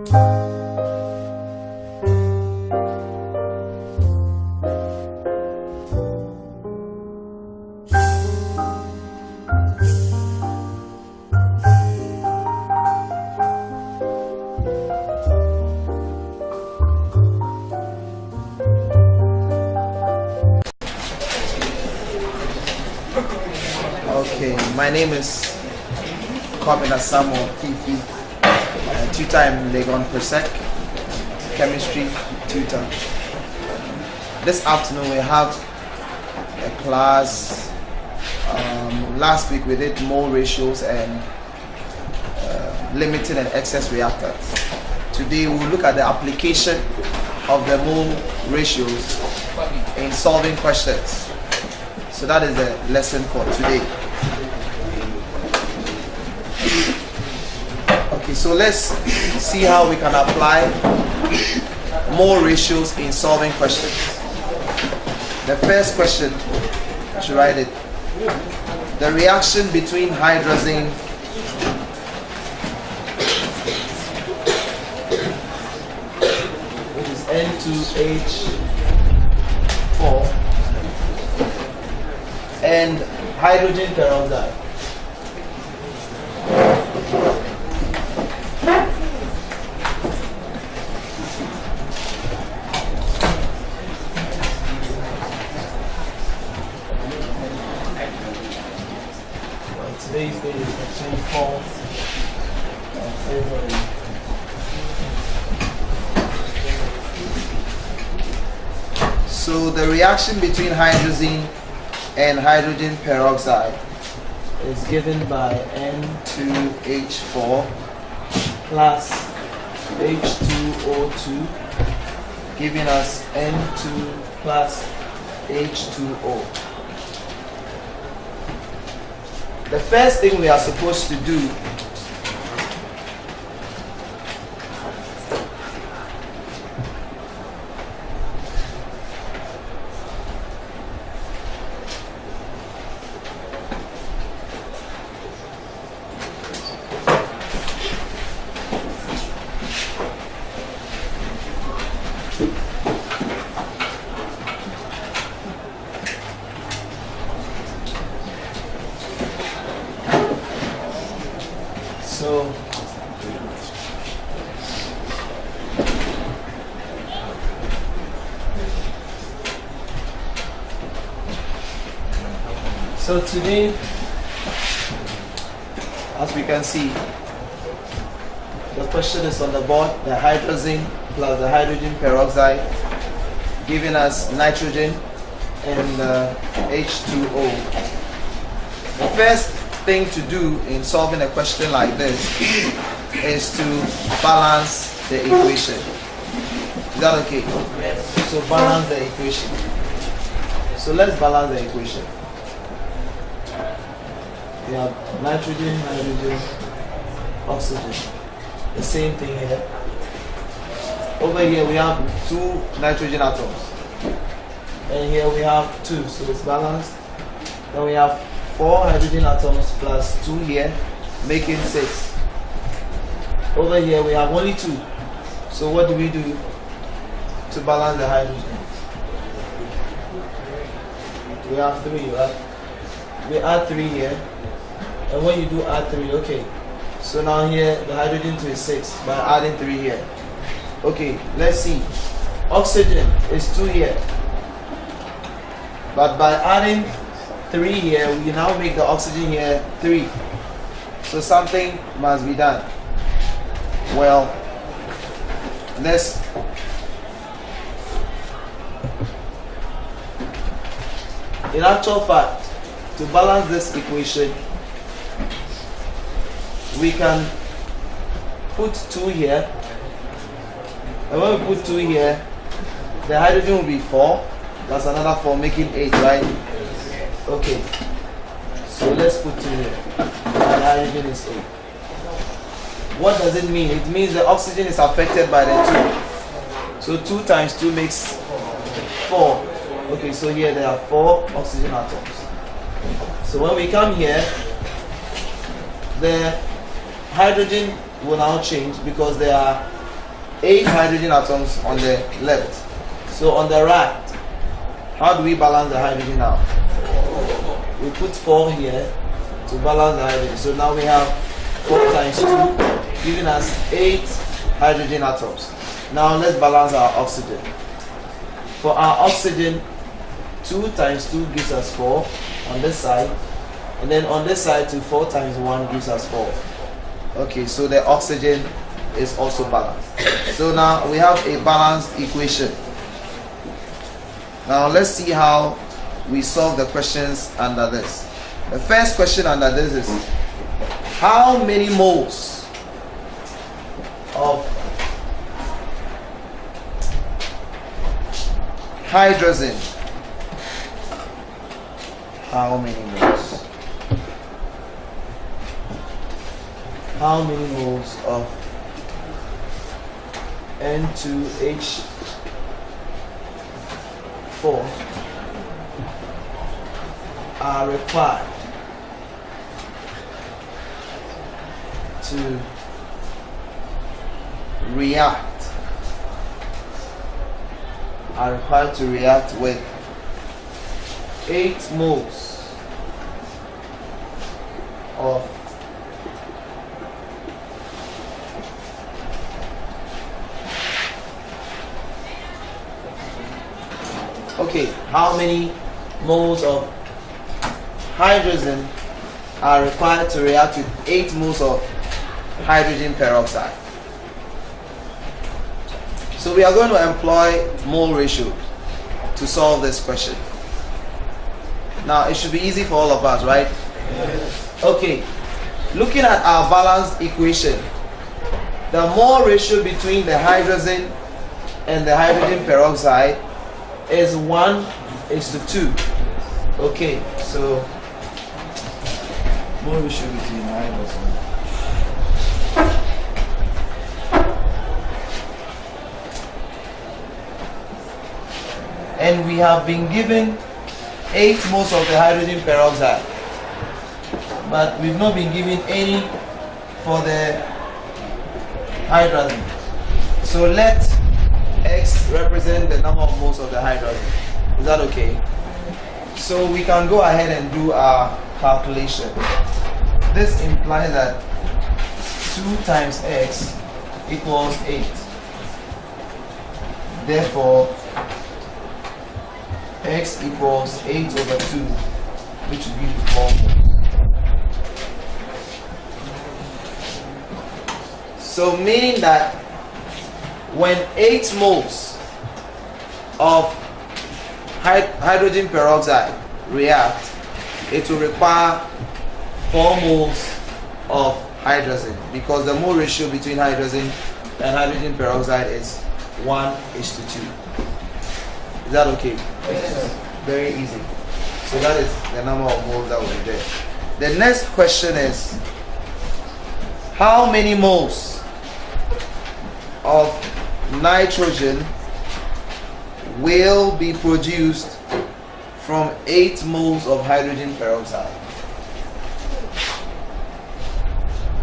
Okay, my name is Kwamina Samuel Fifi, tutor in Legon Persec, chemistry tutor. This afternoon we have a class. Last week we did mole ratios and limiting and excess reactants. Today we'll look at the application of the mole ratios in solving questions. So that is the lesson for today. Okay, so let's see how we can apply mole ratios in solving questions. The first question, I should write it. The reaction between hydrazine which is N2H4 and hydrogen peroxide. Today's date is the 24th of February. So the reaction between hydrazine and hydrogen peroxide is given by N2H4 plus H2O2, giving us N2 plus H2O. The first thing we are supposed to do So today, as we can see, the question is on the board, the hydrazine plus the hydrogen peroxide, giving us nitrogen and H2O. The first thing to do in solving a question like this is to balance the equation. Is that okay? Yes. So balance the equation. So let's balance the equation. We have nitrogen, hydrogen, oxygen. The same thing here. Over here we have 2 nitrogen atoms. And here we have 2, so it's balanced. Then we have 4 hydrogen atoms plus 2 here, making 6. Over here we have only 2. So what do we do to balance the hydrogen? We have 3, right? We add 3 here. And when you do add 3, okay. So now here the hydrogen to is 6 by adding 3 here. Okay, let's see. Oxygen is 2 here. But by adding 3 here, we now make the oxygen here 3. So something must be done. Well, let's in actual fact, to balance this equation, we can put 2 here, and when we put 2 here, the hydrogen will be 4, that's another 4, making 8, right? Okay, so let's put 2 here, the hydrogen is 8. What does it mean? It means the oxygen is affected by the 2. So 2 times 2 makes 4. Okay, so here there are 4 oxygen atoms. So when we come here, the hydrogen will now change because there are 8 hydrogen atoms on the left. So on the right, how do we balance the hydrogen now? We put 4 here to balance the hydrogen. So now we have 4 times 2, giving us 8 hydrogen atoms. Now let's balance our oxygen. For our oxygen, 2 times 2 gives us 4 on this side. And then on this side, 4 times 1 gives us 4. Okay, so the oxygen is also balanced. So now we have a balanced equation. Now let's see how we solve the questions under this. The first question under this is, how many moles of hydrogen? How many moles? How many moles of N2H4 are required to react with 8 moles of how many moles of hydrogen are required to react with 8 moles of hydrogen peroxide? So we are going to employ mole ratio to solve this question. Now it should be easy for all of us, right? Yes. Okay, looking at our balanced equation, the mole ratio between the hydrogen and the hydrogen peroxide is 1:2. Okay, so mole ratio between hydrogen. And we have been given 8 moles of the hydrogen peroxide, but we've not been given any for the hydrogen. So let X represent the number of moles of the hydrogen. Is that okay? So we can go ahead and do our calculation. This implies that 2 times X equals 8. Therefore, X equals 8/2, which will be 4 moles. So meaning that when 8 moles of hydrogen peroxide react, it will require 4 moles of hydrogen, because the mole ratio between hydrogen and hydrogen peroxide is 1:2. Is that okay? Yes. Very easy. So that is the number of moles that will be there. The next question is, how many moles of nitrogen will be produced from 8 moles of hydrogen peroxide?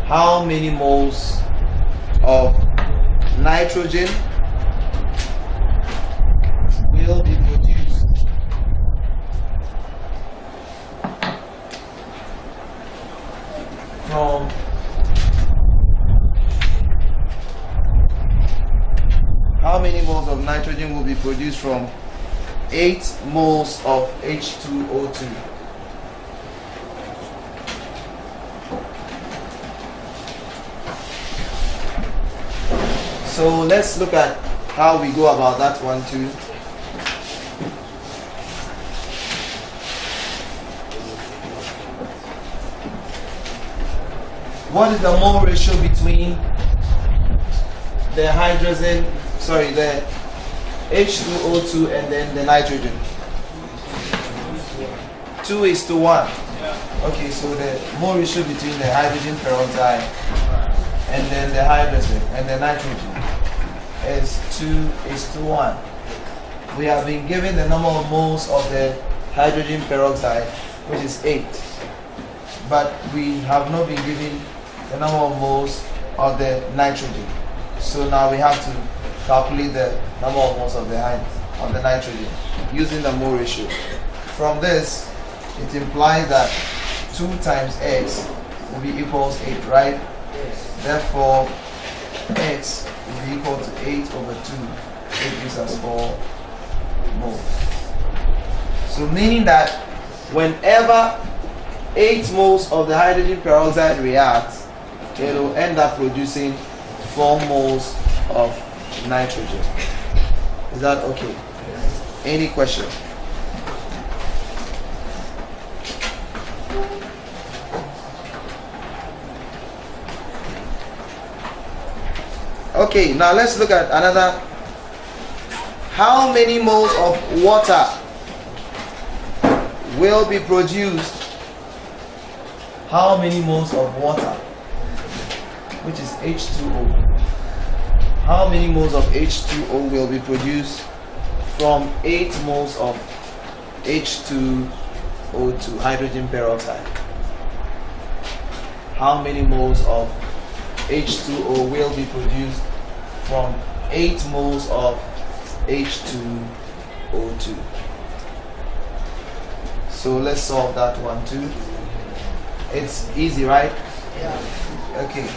How many moles of nitrogen will be produced from how many moles of nitrogen will be produced from 8 moles of H2O2? So let's look at how we go about that one too. What is the mole ratio between the hydrogen, the H2O2 and then the nitrogen? 2:1. Okay, so the mole ratio between the hydrogen peroxide and then the hydrogen and the nitrogen is 2:1. We have been given the number of moles of the hydrogen peroxide, which is 8, but we have not been given the number of moles of the nitrogen. So now we have to calculate the number of moles of the nitrogen using the mole ratio. From this, it implies that 2 times x will be equals 8, right? Yes. Therefore, x will be equal to 8 over 2. It gives us 4 moles. So meaning that whenever 8 moles of the hydrogen peroxide react, it will end up producing 4 moles of nitrogen. Is that okay? Any question? Okay, now let's look at another. How many moles of water will be produced? How many moles of water, which is H2O? How many moles of H2O will be produced from 8 moles of H2O2, hydrogen peroxide? How many moles of H2O will be produced from 8 moles of H2O2? So let's solve that one too. It's easy, right? Yeah. Okay.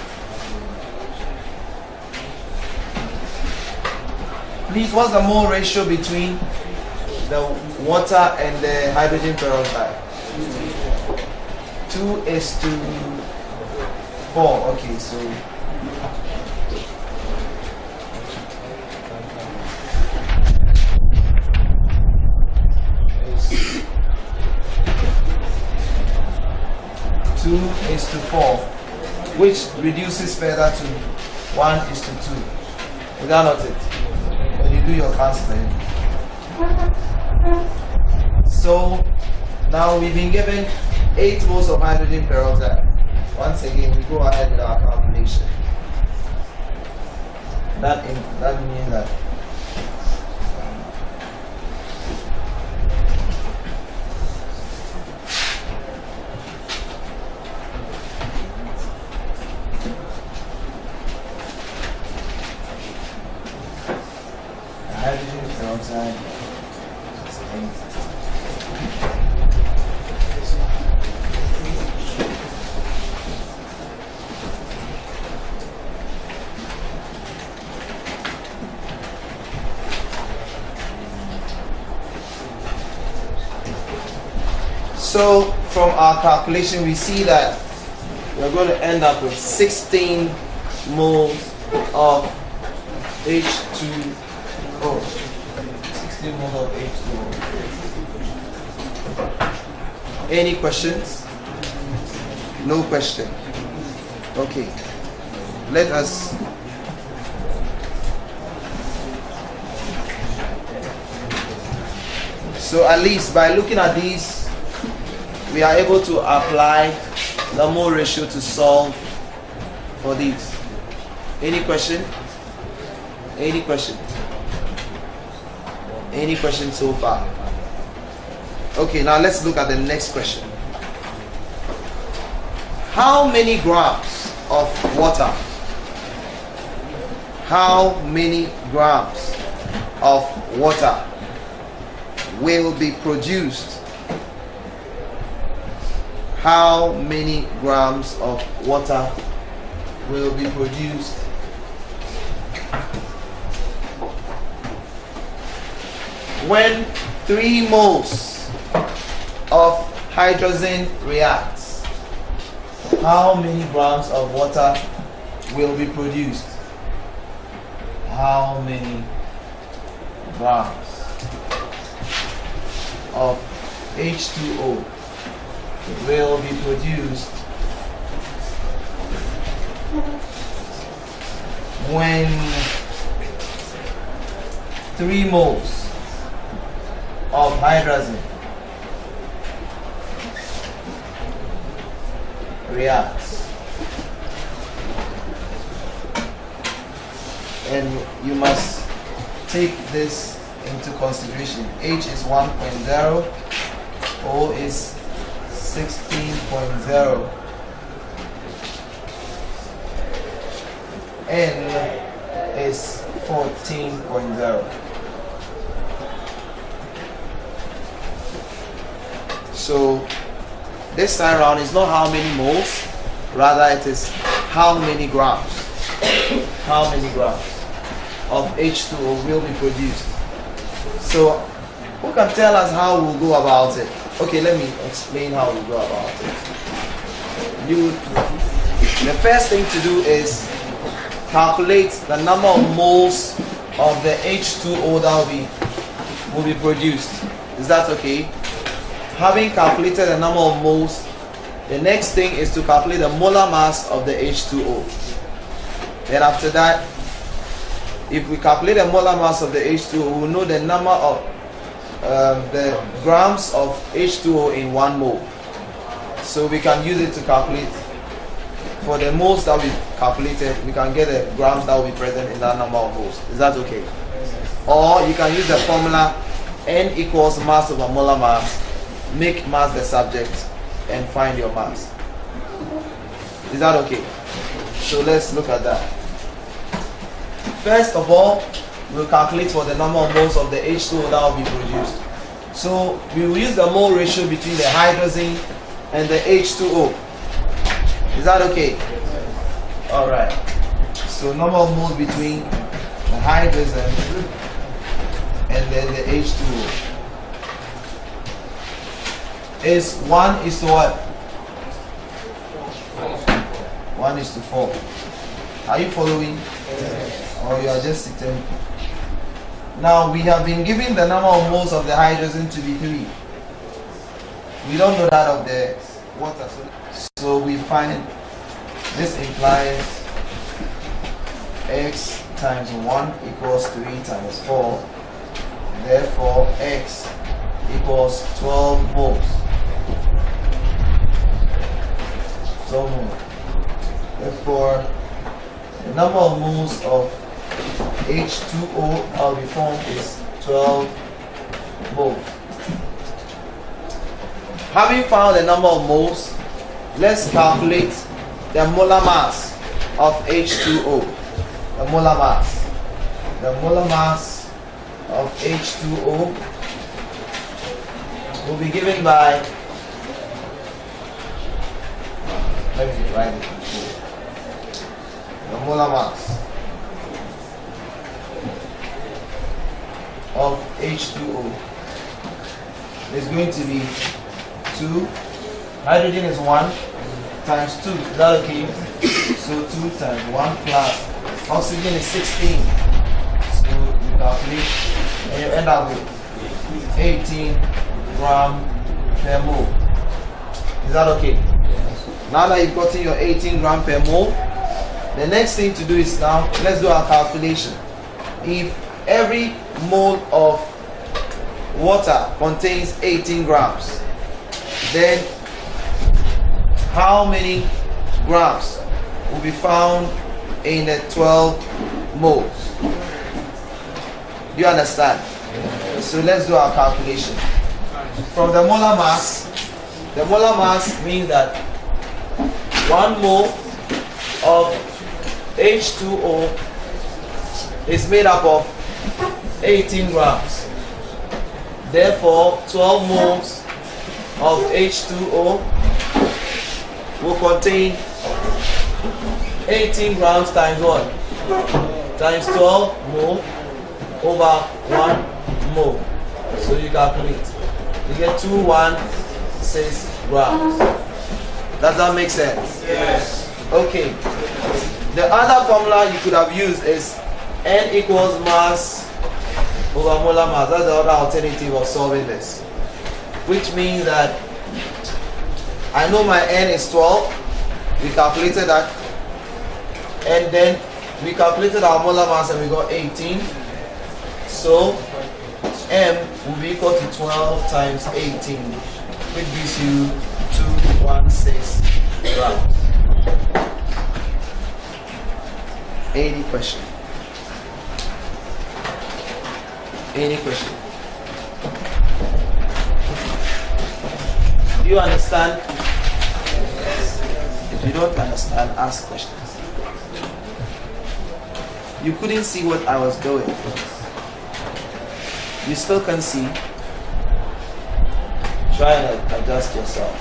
Please, what's the mole ratio between the water and the hydrogen peroxide? 2:4. Okay, so it's 2:4, which reduces further to 1:2. Is that not it? When you do your cancelling. So now we've been given 8 moles of hydrogen peroxide. Once again, we go ahead with our calculation. That means that hydrogen peroxide is 8. So from our calculation, we see that we're going to end up with 16 moles of H2O. 16 moles of H2O. Any questions? No question. Okay. Let us so at least by looking at these, we are able to apply the mole ratio to solve for these. Any question? Any question? Any question so far? Okay, now let's look at the next question. How many grams of water? How many grams of water will be produced? How many grams of water will be produced when 3 moles of hydrogen reacts? How many grams of water will be produced? How many grams of H2O will be produced when 3 moles of hydrogen reacts? And you must take this into consideration. H is 1.0, O is 16.0, N is 14.0. So this time around is not how many moles, rather it is how many grams. How many grams of H2O will be produced. So who can tell us how we'll go about it? Okay, let me explain how we'll go about it. The first thing to do is calculate the number of moles of the H2O that will be produced. Is that okay? Having calculated the number of moles, the next thing is to calculate the molar mass of the H2O. Then after that, if we calculate the molar mass of the H2O, we will know the number of the grams of H2O in 1 mole. So we can use it to calculate. For the moles that we calculated, we can get the grams that will be present in that number of moles. Is that okay? Or you can use the formula N equals mass over molar mass, make mass the subject, and find your mass. Is that okay? So let's look at that. First of all, we'll calculate for the number of moles of the H2O that will be produced. So we will use the mole ratio between the hydrogen and the H2O. Is that okay? Alright. So number of moles between the hydrogen and then the H2O is 1 is to what? 1 is to 4. Are you following? Or you are just sitting? Now we have been given the number of moles of the hydrogen to be 3. We don't know that of the water. So we find this implies x times 1 equals 3 times 4. Therefore x equals 12 moles. 12 moles. Therefore the number of moles of H2O that will be formed is 12 moles. Having found the number of moles, let's calculate the molar mass of H2O. The molar mass. The molar mass of H2O will be given by, let me write it. The molar mass of H2O is going to be 2. Hydrogen is 1 times 2. Is that okay? So 2 times 1 plus oxygen is 16. So you calculate and you end up with 18 gram per mole. Is that okay? Now that you've gotten your 18 gram per mole, the next thing to do is now, let's do our calculation. If every mole of water contains 18 grams, then how many grams will be found in the 12 moles? Do you understand? So let's do our calculation. From the molar mass means that 1 mole of H2O is made up of 18 grams. Therefore, 12 moles of H2O will contain 18 grams times what? Times 12 mole over 1 mole. So you calculate. You get 216 grams. Does that make sense? Yes. Okay. The other formula you could have used is N equals mass over molar mass. That's the other alternative of solving this. Which means that I know my N is 12. We calculated that. And then we calculated our molar mass and we got 18. So M will be equal to 12 times 18, which gives you 216 grams. Any question? Any question? Do you understand? If you don't understand, ask questions. you couldn't see what I was doing. You still can see. Try and adjust yourself.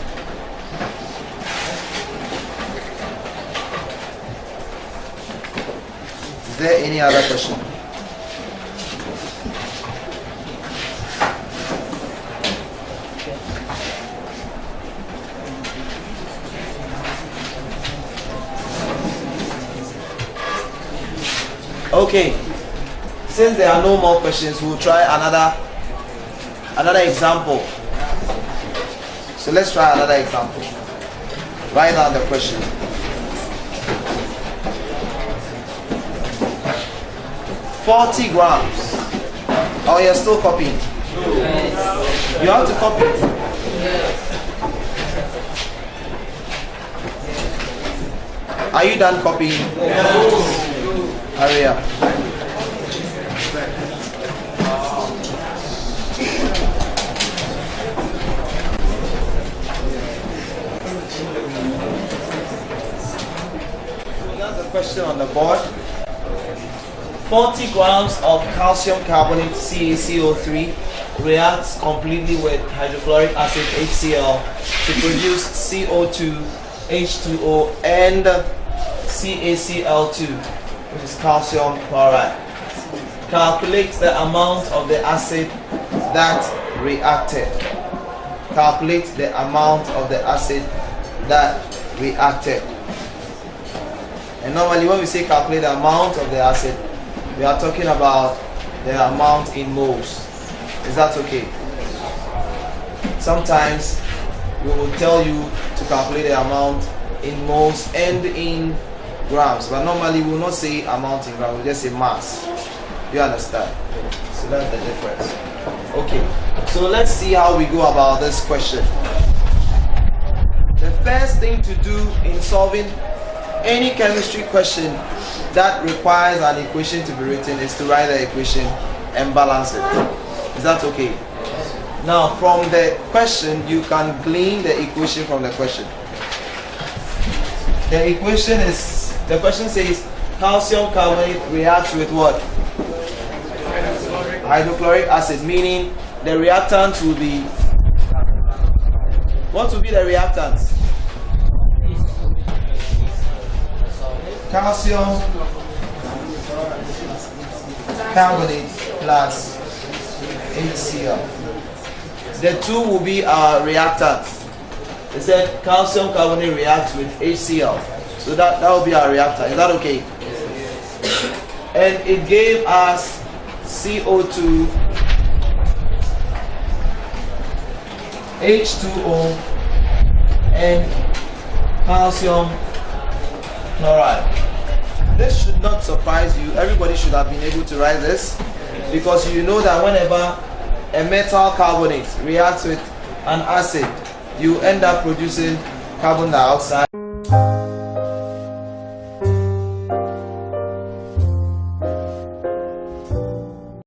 Is there any other question? Okay, since there are no more questions, we'll try another example. So let's try another example. Write down the question. $40 grams. Oh, you're still copying? You have to copy. Are you done copying? Hurry up. That's a question on the board. 40 grams of calcium carbonate CaCO3 reacts completely with hydrochloric acid HCl to produce CO2, H2O, and CaCl2, which is calcium chloride. Calculate the amount of the acid that reacted. Calculate the amount of the acid that reacted. And normally when we say calculate the amount of the acid, we are talking about the amount in moles. Is that okay? Sometimes we will tell you to calculate the amount in moles and in grams, but normally we will not say amount in grams, we will just say mass. You understand? So that's the difference. Okay, so let's see how we go about this question. The first thing to do in solving any chemistry question that requires an equation to be written is to write the equation and balance it. Is that okay? Now from the question you can glean the equation from the question. The question says calcium carbonate reacts with what? Hydrochloric acid, meaning the reactant will be, what will be the reactant? Calcium carbonate plus HCl. The two will be our reactants. It said calcium carbonate reacts with HCl. So that will be our reactant. Is that okay? And it gave us CO2, H2O, and calcium chloride. This should not surprise you. Everybody should have been able to write this, because you know that whenever a metal carbonate reacts with an acid, you end up producing carbon dioxide.